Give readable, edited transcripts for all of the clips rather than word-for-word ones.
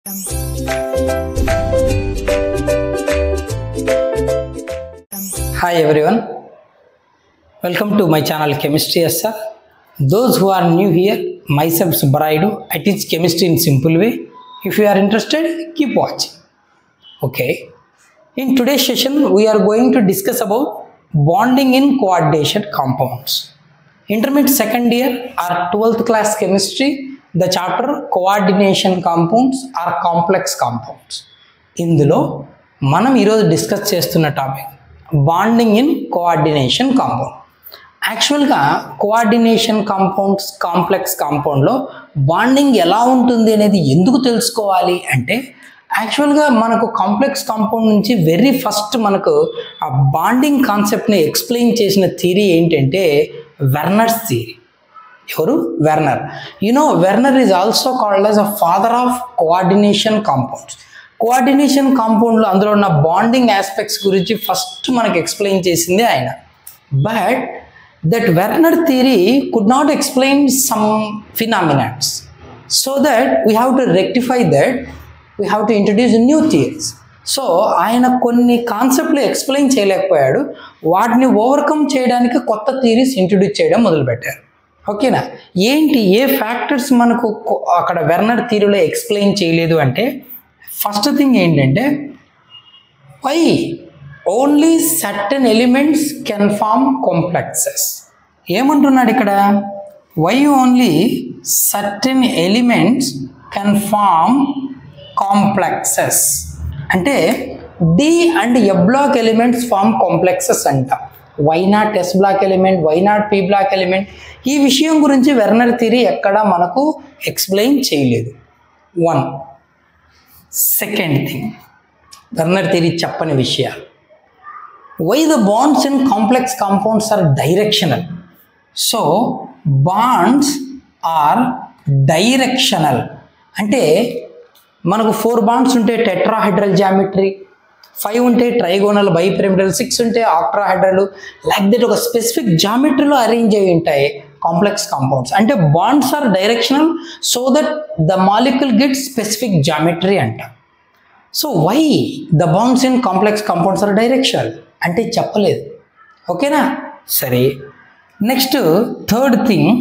Hi everyone, welcome to my channel Chemistry SR. Those who are new here, myself Subaraidu. I teach chemistry in simple way. If you are interested, keep watching. Okay, in today's session we are going to discuss about bonding in coordination compounds. Intermediate second year or 12th class chemistry, the chapter coordination compounds or complex compounds. ఇందులో మనం ఈరోజు discuss చేస్తున్న topic bonding in coordination compound. యాక్చువల్గా coordination compounds complex కాంపౌండ్లో bonding ఎలా ఉంటుంది అనేది ఎందుకు తెలుసుకోవాలి అంటే, యాక్చువల్గా మనకు కాంప్లెక్స్ కాంపౌండ్ నుంచి వెరీ ఫస్ట్ మనకు ఆ బాండింగ్ కాన్సెప్ట్ని ఎక్స్ప్లెయిన్ చేసిన థియరీ ఏంటంటే వెర్నర్స్ థియరీ. ఎవరు? Werner. Werner is also called as a father of coordination compounds. కోఆర్డినేషన్ కాంపౌండ్లో అందులో ఉన్న బాండింగ్ ఆస్పెక్ట్స్ గురించి ఫస్ట్ మనకు ఎక్స్ప్లెయిన్ చేసింది ఆయన. But that Werner theory could not explain some phenomenas. So that we have to rectify that, we have to introduce new theories. So ఆయన కొన్ని కాన్సెప్ట్లు ఎక్స్ప్లెయిన్ చేయలేకపోయాడు, వాటిని ఓవర్కమ్ చేయడానికి కొత్త థియరీస్ ఇంట్రడ్యూస్ చేయడం మొదలుపెట్టారు. ఓకేనా? ఏంటి ఏ ఫ్యాక్టర్స్ మనకు అక్కడ వెర్నర్ థియరీలో ఎక్స్ప్లెయిన్ చేయలేదు అంటే, ఫస్ట్ థింగ్ ఏంటంటే why only certain elements can form complexes. ఏమంటున్నాడు ఇక్కడ? Why only certain elements can form complexes అంటే D and A block elements form complexes అంట. Why not S block element, why not P block element, ఈ విషయం గురించి Werner theory ఎక్కడా మనకు explain చేయలేదు. One. Second thing, Werner theory చెప్పని విషయాలు. Why the bonds in complex compounds are directional. So bonds are directional అంటే మనకు 4 బాండ్స్ ఉంటే టెట్రాహెడ్రల్ జామెట్రీ, 5 ఉంటే ట్రైగోనల్ బైపిరమిడల్, 6 ఉంటే ఆక్ట్రాహెడ్రల్, లైక్ దట్ ఒక స్పెసిఫిక్ జామెట్రీలో అరేంజ్ అయి ఉంటాయి కాంప్లెక్స్ కాంపౌండ్స్. అంటే bonds are directional so that the molecule get specific geometry అంట. So why the bonds in complex compounds are directional అంటే చెప్పలేదు. ఓకేనా? సరే, next third thing,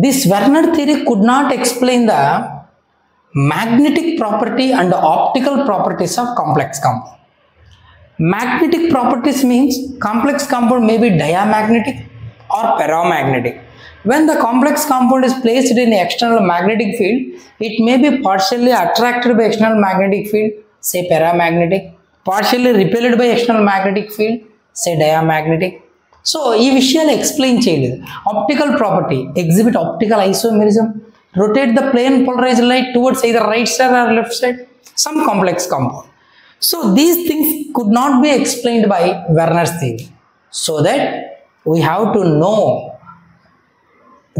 this Werner theory could not explain the magnetic property and optical properties of complex compound. Magnetic properties means complex compound may be diamagnetic or paramagnetic. When the complex compound is placed in external magnetic field, it may be partially attracted by external magnetic field, say paramagnetic, partially repelled by external magnetic field, say diamagnetic. So ఈ విషయాలు explain చేయలేదు. Optical property, exhibit optical isomerism, rotate the plane polarised light towards either right side or left side, some complex compound. So these things could not be explained by Werner's theory. So that we have to know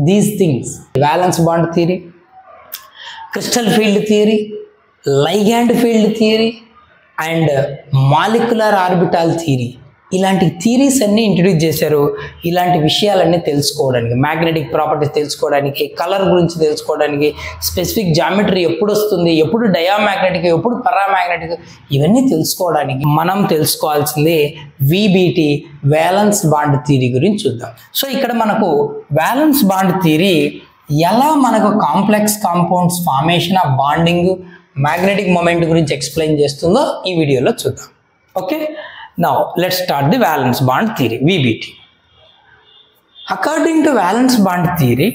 these things. Valence bond theory, crystal field theory, ligand field theory and molecular orbital theory, ఇలాంటి theories అన్నీ introduce చేశారు. ఇలాంటి విషయాలన్నీ తెలుసుకోవడానికి, magnetic properties తెలుసుకోవడానికి, colour గురించి తెలుసుకోవడానికి, specific geometry ఎప్పుడు వస్తుంది, ఎప్పుడు డయామాగ్నెటిక్, ఎప్పుడు పారామాగ్నెటిక్, ఇవన్నీ తెలుసుకోవడానికి మనం తెలుసుకోవాల్సింది విబిటి వ్యాలెన్స్ బాండ్ థియరీ గురించి చూద్దాం. సో ఇక్కడ మనకు వ్యాలెన్స్ బాండ్ థియరీ ఎలా మనకు complex compounds formation of bonding, magnetic moment గురించి ఎక్స్ప్లెయిన్ చేస్తుందో ఈ వీడియోలో చూద్దాం. Okay, now let's start the valence bond theory, VBT. According to valence bond theory,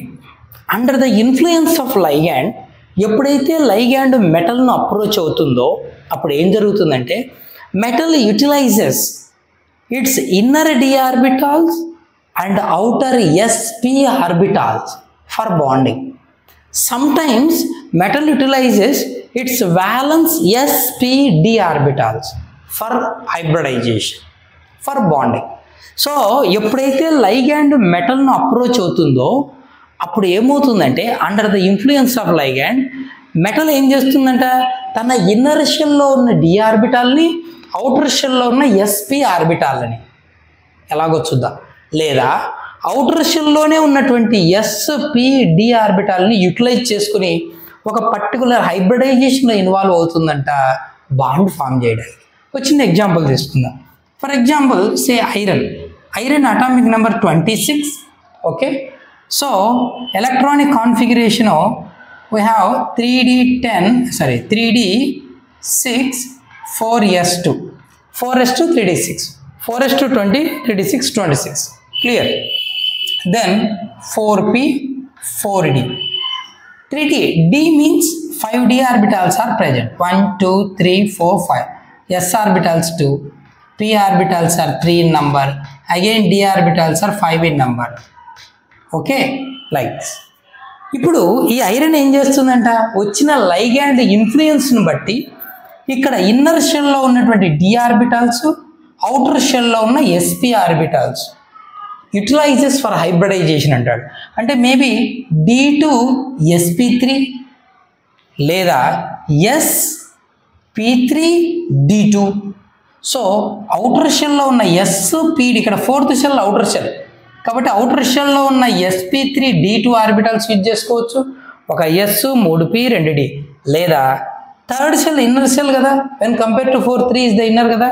under the influence of ligand, ఎప్పుడైతే ligand మెటల్ను approach అవుతుందో అప్పుడు ఏం జరుగుతుందంటే, metal utilises its inner d orbitals and outer sp orbitals for bonding. Sometimes metal utilises its valence sp d orbitals for hybridisation, for bonding. So ఎప్పుడైతే ligand మెటల్ను approach అవుతుందో అప్పుడు ఏమవుతుందంటే, under the influence of ligand metal ఏం చేస్తుందంట, తన inner షెల్లో ఉన్న D ఆర్బిటాల్ని, outer షెల్లో ఉన్న ఎస్పి ఆర్బిటాల్ని ఎలాగో చూద్దాం. లేదా అవుటర్ షెల్లోనే ఉన్నటువంటి sp-d ఆర్బిటాల్ని యూటిలైజ్ చేసుకుని ఒక పర్టికులర్ హైబ్రిడైజేషన్లో ఇన్వాల్వ్ అవుతుందంట బాండ్ ఫామ్ చేయడానికి. ఒక చిన్న ఎగ్జాంపుల్ తీసుకుందాం. For example say iron atomic number 26. Okay, so electronic configuration we have 3d6 4s2 3d6 4s2 20 3d6 26 clear. Then 4p 4d 3d d means 5d orbitals are present. 1 2 3 4 5 s orbitals 2, p orbitals are 3 in number, again d orbitals are 5 in number. Okay, like this. ఇప్పుడు ఈ iron ఏం చేస్తుందంట, వచ్చిన ligand ఇన్ఫ్లుయెన్స్ను బట్టి ఇక్కడ inner షెల్లో ఉన్నటువంటి D orbitals, outer షెల్లో ఉన్న SP orbitals utilises for hybridisation అంటాడు. అంటే మేబీ D2sp3 లేదా sp3d2. సో అవుటర్ షెల్లో ఉన్న sp ఇక్కడ ఫోర్త్ షెల్ అవుటర్ షెల్ కాబట్టి అవుటర్ షెల్లో ఉన్న sp3d2 ఆర్బిటల్స్ యూజ్ చేసుకోవచ్చు. ఒక s 3p 2d లేదా థర్డ్ షెల్ ఇన్నర్ షెల్ కదా, when compare to 4 3 is the inner కదా.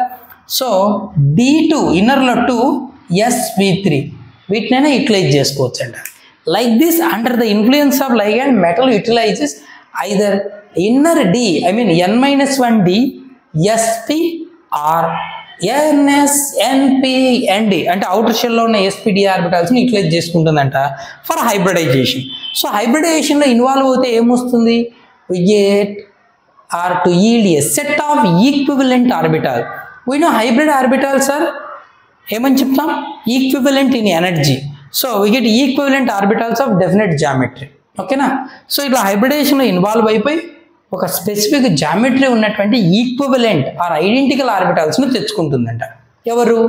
సో d2 ఇన్నర్లో 2 sp3 వీటినైనా యూటిలైజ్ చేసుకోవచ్చు అంట. Like this under the influence of ligand metal utilises either inner d n-1d sp or ns np nd అంటే outer షెల్లో ఉన్న sp-d ఆర్బిటాల్స్ని యూటిలైజ్ చేసుకుంటుందంట ఫర్ హైబ్రిడైజేషన్. సో హైబ్రిడైజేషన్లో ఇన్వాల్వ్ అవుతే ఏమొస్తుంది, we get or to yield a set of equivalent orbital. We know hybrid orbitals are ఏమని చెప్తాం, equivalent in energy. So we get equivalent orbitals of definite geometry. ఓకేనా. So ఇట్లా హైబ్రిడైజేషన్లో involve అయిపోయి ఒక specific geometry ఉన్నటువంటి equivalent are identical ఆర్బిటాల్స్ను తెచ్చుకుంటుందంట ఎవరు,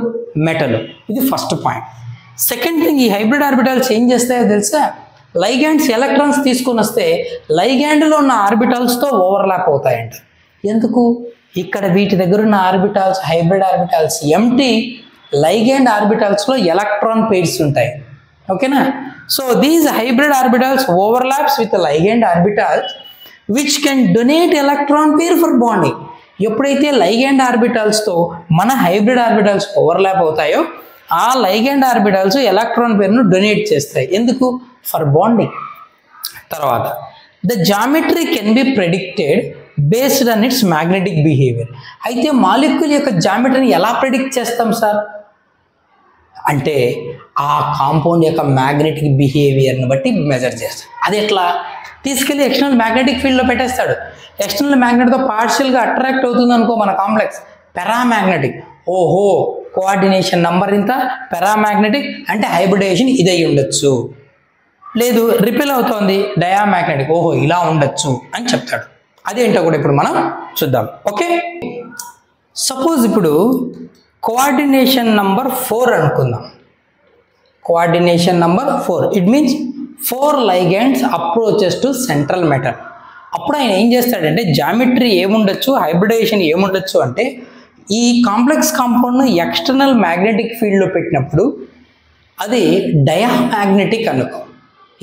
metal. ఇది first point. Second thing, ఈ హైబ్రిడ్ ఆర్బిటాల్స్ ఏం చేస్తాయో తెలుసా, లైగాండ్స్ ఎలక్ట్రాన్స్ తీసుకొని వస్తే లైగాండ్లో ఉన్న ఆర్బిటాల్స్తో ఓవర్లాప్ అవుతాయంట. ఎందుకు, ఇక్కడ వీటి దగ్గర ఉన్న orbitals hybrid orbitals empty, ligand ఆర్బిటాల్స్లో ఎలక్ట్రాన్ పెయిర్స్ ఉంటాయి. ఓకేనా. So these hybrid orbitals overlaps with ligand orbitals which can donate electron pair for bonding. ఎప్పుడైతే లైగాండ్ ఆర్బిటాల్స్తో మన హైబ్రిడ్ ఆర్బిటాల్స్ ఓవర్లాప్ అవుతాయో ఆ లైగాండ్ ఆర్బిటాల్స్ ఎలక్ట్రాన్ పేర్ను డొనేట్ చేస్తాయి. ఎందుకు, ఫర్ బాండింగ్. తర్వాత the geometry can be predicted based on its magnetic behaviour. అయితే మాలిక్యూల్ యొక్క జామెట్రీని ఎలా ప్రెడిక్ట్ చేస్తాం సార్ అంటే ఆ కాంపౌండ్ యొక్క మ్యాగ్నెటిక్ బిహేవియర్ని బట్టి మెజర్ చేస్తాం. అది ఎట్లా, తీసుకెళ్ళి ఎక్స్టర్నల్ మ్యాగ్నెటిక్ ఫీల్డ్లో పెట్టేస్తాడు. ఎక్స్టర్నల్ మ్యాగ్నెట్తో పార్షియల్గా అట్రాక్ట్ అవుతుంది అనుకో మన కాంప్లెక్స్, పారామ్యాగ్నెటిక్. ఓహో కోఆర్డినేషన్ నంబర్ ఇంత, పారామ్యాగ్నెటిక్ అంటే హైబ్రిడైజేషన్ ఇది అయి ఉండొచ్చు. లేదు రిపెల్ అవుతోంది, డయామ్యాగ్నెటిక్, ఓహో ఇలా ఉండొచ్చు అని చెప్తాడు. అదేంటో కూడా ఇప్పుడు మనం చూద్దాం. ఓకే, సపోజ్ ఇప్పుడు కోఆర్డినేషన్ నంబర్ 4 అనుకుందాం. Coordination number 4 it means 4 ligands approaches to central metal. అప్పుడు ఆయన ఏం చేస్తాడంటే జామెట్రీ ఏముండొచ్చు, హైబ్రిడైజేషన్ ఏముండొచ్చు అంటే ఈ కాంప్లెక్స్ కాంపౌండ్ను ఎక్స్టర్నల్ మ్యాగ్నెటిక్ ఫీల్డ్లో పెట్టినప్పుడు అది డయామ్యాగ్నెటిక్ అనుకో.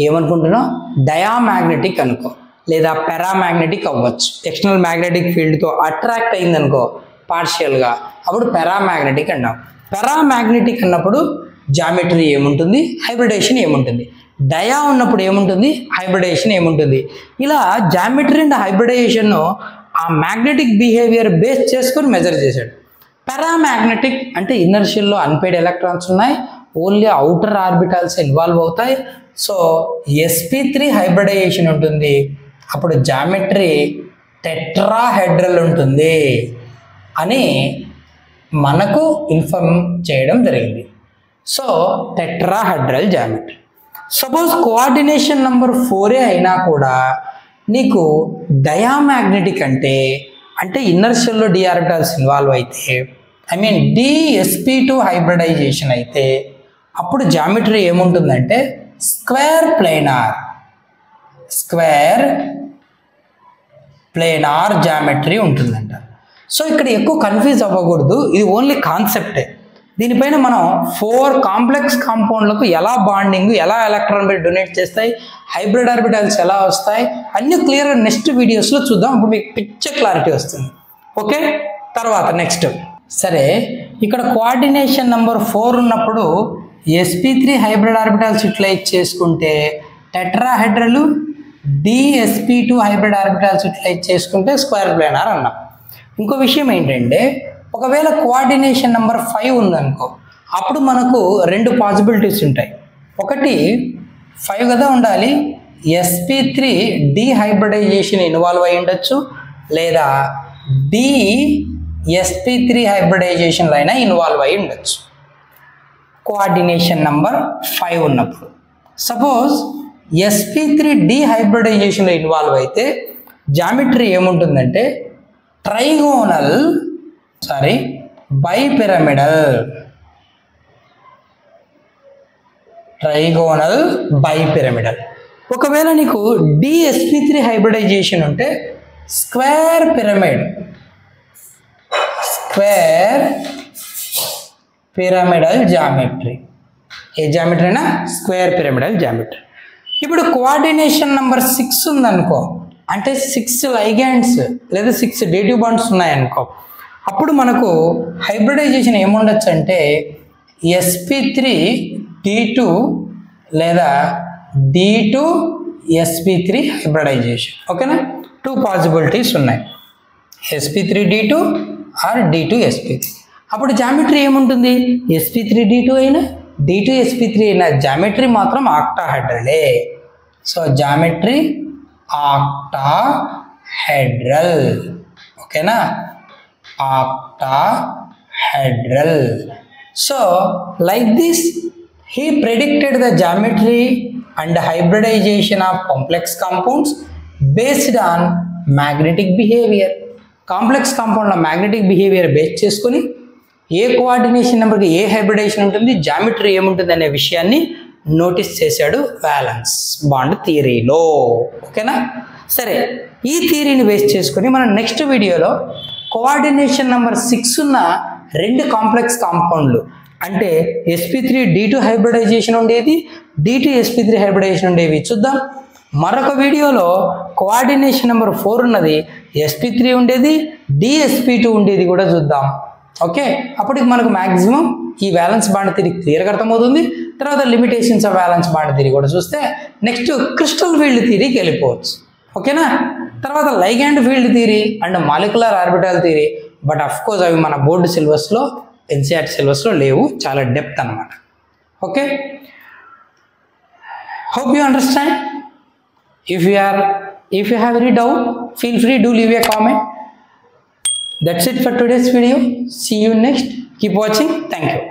ఏమనుకుంటున్నావు, డయామ్యాగ్నెటిక్ అనుకో, లేదా పారామ్యాగ్నెటిక్ అవ్వచ్చు. ఎక్స్టర్నల్ మ్యాగ్నెటిక్ ఫీల్డ్తో అట్రాక్ట్ అయిందనుకో పార్షియల్గా, అప్పుడు పారామ్యాగ్నెటిక్ అన్నాం. పారామ్యాగ్నెటిక్ అన్నప్పుడు జామెట్రీ ఏముంటుంది, హైబ్రిడైజేషన్ ఏముంటుంది. డయా ఉన్నప్పుడు ఏముంటుంది, హైబ్రిడైజేషన్ ఏముంటుంది. ఇలా జామెట్రీ అండ్ హైబ్రిడైజేషన్ను ఆ మ్యాగ్నెటిక్ బిహేవియర్ బేస్ చేసుకొని మెజర్ చేశాడు. పారామ్యాగ్నెటిక్ అంటే ఇన్నర్ షెల్లో అన్పెయిడ్ ఎలక్ట్రాన్స్ ఉన్నాయి, ఓన్లీ అవుటర్ ఆర్బిటాల్స్ ఇన్వాల్వ్ అవుతాయి. సో sp3 హైబ్రిడైజేషన్ ఉంటుంది, అప్పుడు జామెట్రీ టెట్రాహెడ్రల్ ఉంటుంది అని మనకు ఇన్ఫార్మ్ చేయడం జరిగింది. So tetrahedral geometry. Suppose coordination number 4 అయినా కూడా నీకు డయామ్యాగ్నెటిక్ అంటే ఇన్నర్ షెల్లో డి ఆర్బిటాల్స్ ఇన్వాల్వ్ అయితే, ఐ మీన్ dsp2 హైబ్రిడైజేషన్ అయితే అప్పుడు జామెట్రీ ఏముంటుందంటే స్క్వేర్ ప్లేనార్ జామెట్రీ ఉంటుందంట. సో ఇక్కడ ఎక్కువ కన్ఫ్యూజ్ అవ్వకూడదు, ఇది ఓన్లీ కాన్సెప్టే. దీనిపైన మనం 4 కాంప్లెక్స్ కాంపౌండ్లకు ఎలా బాండింగ్, ఎలా ఎలక్ట్రాన్ బైట్ డొనేట్ చేస్తాయి, హైబ్రిడ్ ఆర్బిటాల్స్ ఎలా వస్తాయి అన్నీ క్లియర్గా నెక్స్ట్ వీడియోస్లో చూద్దాం. ఇప్పుడు మీకు పిక్చర్ క్లారిటీ వస్తుంది. ఓకే, తర్వాత నెక్స్ట్ సరే, ఇక్కడ కోఆర్డినేషన్ నెంబర్ 4 ఉన్నప్పుడు sp3 హైబ్రిడ్ ఆర్బిటాల్స్ యూటిలైజ్ చేసుకుంటే tetrahedral, dsp2 hybrid orbitals utilise చేసుకుంటే స్క్వేర్ ప్లానార్ అన్నాం. ఇంకో విషయం ఏంటంటే ఒకవేళ కోఆర్డినేషన్ నెంబర్ 5 ఉందనుకో, అప్పుడు మనకు 2 పాసిబిలిటీస్ ఉంటాయి. ఒకటి 5 కదా ఉండాలి, sp3 డీహైబ్రిడైజేషన్ ఇన్వాల్వ్ అయి ఉండొచ్చు, లేదా sp3 హైబ్రిడైజేషన్లో అయినా ఇన్వాల్వ్ అయి ఉండొచ్చు కోఆర్డినేషన్ నెంబర్ 5 ఉన్నప్పుడు. సపోజ్ sp3 డీహైబ్రిడైజేషన్లో ఇన్వాల్వ్ అయితే జామెట్రీ ఏముంటుందంటే ట్రైగోనల్ బైపిరమిడల్. ఒకవేళ నీకు dsp3 హైబ్రిడైజేషన్ ఉంటే స్క్వేర్ పిరమిడల్ జామెట్రీ. ఏ జామెట్రీ అయినా స్క్వేర్ పిరమిడల్ జామెట్రీ. ఇప్పుడు కోఆర్డినేషన్ నెంబర్ 6 ఉందనుకో, అంటే 6 లైగాండ్స్ లేదా 6 డేటివ్ బాండ్స్ ఉన్నాయనుకో, అప్పుడు మనకు హైబ్రిడైజేషన్ ఏముండొచ్చు అంటే sp3 d2 లేదా d2 sp3 హైబ్రిడైజేషన్. ఓకేనా, 2 పాసిబిలిటీస్ ఉన్నాయి, sp3 d2 are d2 sp3. అప్పుడు జామెట్రీ ఏముంటుంది, sp3 d2 అయినా d2 sp3 అయినా జామెట్రీ మాత్రం ఆక్టాహెడ్రలే. So geometry octahedral. ఓకేనా, octahedral. So like this he predicted the geometry and hybridization of complex compounds based on magnetic behavior. Complex కాంపౌండ్లో magnetic behaviour base చేసుకొని ఏ కోఆర్డినేషన్ నెంబర్కి ఏ హైబ్రిడైజేషన్ ఉంటుంది, జామెట్రీ ఏముంటుంది అనే విషయాన్ని నోటీస్ చేశాడు వ్యాలెన్స్ బాండ్ థియరీలో. ఓకేనా, సరే, ఈ థియరీని బేస్ చేసుకొని మనం నెక్స్ట్ వీడియోలో కోఆర్డినేషన్ నెంబర్ 6 ఉన్న 2 కాంప్లెక్స్ కాంపౌండ్లు అంటే sp3 d2 హైబ్రిడైజేషన్ ఉండేది, d2 sp3 హైబ్రిడైజేషన్ ఉండేవి చూద్దాం. మరొక వీడియోలో కోఆర్డినేషన్ నెంబర్ 4 ఉన్నది, sp3 ఉండేది, dsp2 ఉండేది కూడా చూద్దాం. ఓకే, అప్పటికి మనకు మ్యాక్సిమం ఈ వ్యాలెన్స్ బాండ్ థియరీ క్లియర్గా అర్థమవుతుంది. తర్వాత limitations of violence bond theory కూడా చూస్తే నెక్స్ట్ క్రిస్టల్ ఫీల్డ్ థియరీకి వెళ్ళిపోవచ్చు. ఓకేనా, తర్వాత ligand field theory and molecular orbital theory. But of course అవి మన బోర్డు సిలబస్లో, NCERT సిలబస్లో లేవు, చాలా డెప్త్ అన్నమాట. Okay, hope you understand. If you have any doubt, feel free to leave a comment. That's it for today's video. See you next. Keep watching. Thank you.